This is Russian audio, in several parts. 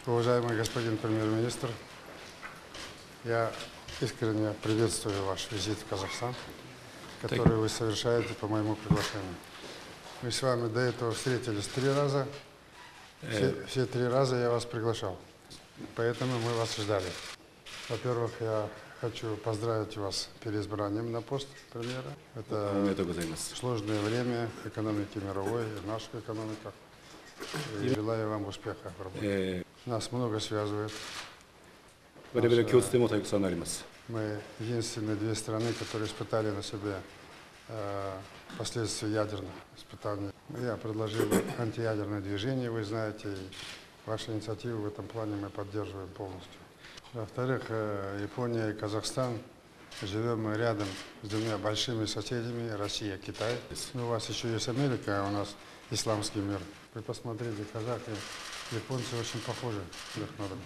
Уважаемый господин премьер-министр, я искренне приветствую ваш визит в Казахстан, который вы совершаете по моему приглашению. Мы с вами до этого встретились 3 раза. Все 3 раза я вас приглашал, поэтому мы вас ждали. Во-первых, я хочу поздравить вас с переизбранием на пост премьера. Это сложное время экономики мировой и нашей экономики. И желаю вам успеха в работе. Нас много связывает. Мы единственные 2 страны, которые испытали на себе последствия ядерных испытаний. Я предложил антиядерное движение, вы знаете, и ваши инициативы в этом плане мы поддерживаем полностью. Во-вторых, Япония и Казахстан, живем мы рядом с 2 большими соседями, Россия и Китай. У вас еще есть Америка, а у нас исламский мир. Вы посмотрите, казахи, японцы очень похожи друг на друга.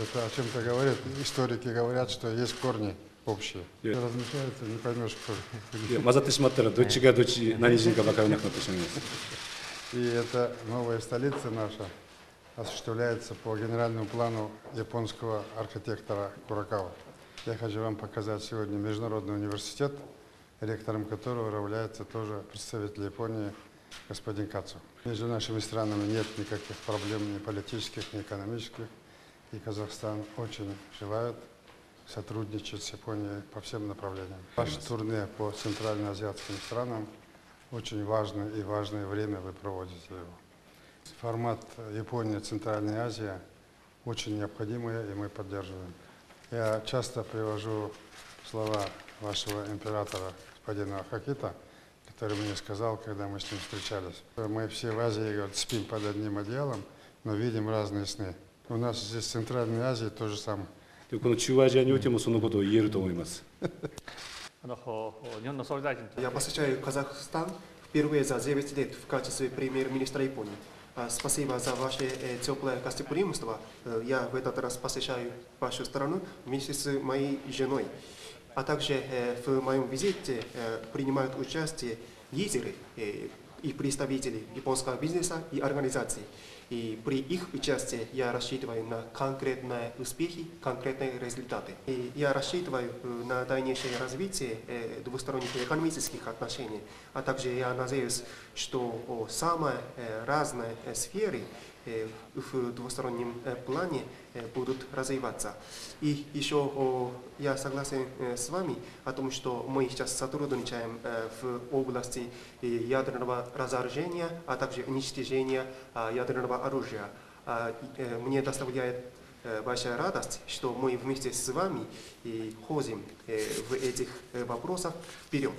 Это о чем-то говорит. Историки говорят, что есть корни общие. Размешаются, не поймешь, кто. И эта новая столица наша осуществляется по генеральному плану японского архитектора Курокава. Я хочу вам показать сегодня Международный университет, ректором которого является тоже представитель Японии господин Кацу. Между нашими странами нет никаких проблем ни политических, ни экономических. И Казахстан очень желает сотрудничать с Японией по всем направлениям. Ваше турне по центральноазиатским странам очень важное и важное время вы проводите его. Формат Япония, Центральная Азия очень необходимый, и мы поддерживаем. Я часто привожу слова вашего императора, господина Хакита, который мне сказал, когда мы с ним встречались. Мы все в Азии, говорят, спим под одним одеялом, но видим разные сны. У нас здесь в Центральной Азии то же самое. Я посещаю Казахстан впервые за 9 лет в качестве премьер-министра Японии. Спасибо за ваше теплое гостеприимство. Я в этот раз посещаю вашу страну вместе с моей женой. А также в моем визите принимают участие лидеры и представители японского бизнеса и организаций. И при их участии я рассчитываю на конкретные успехи, конкретные результаты. И я рассчитываю на дальнейшее развитие двусторонних экономических отношений. А также я надеюсь, что самые разные сферы в двустороннем плане будут развиваться. И еще я согласен с вами о том, что мы сейчас сотрудничаем в области ядерного разоружения, а также уничтожения ядерного оружия. Мне доставляет большая радость, что мы вместе с вами ходим в этих вопросах вперед.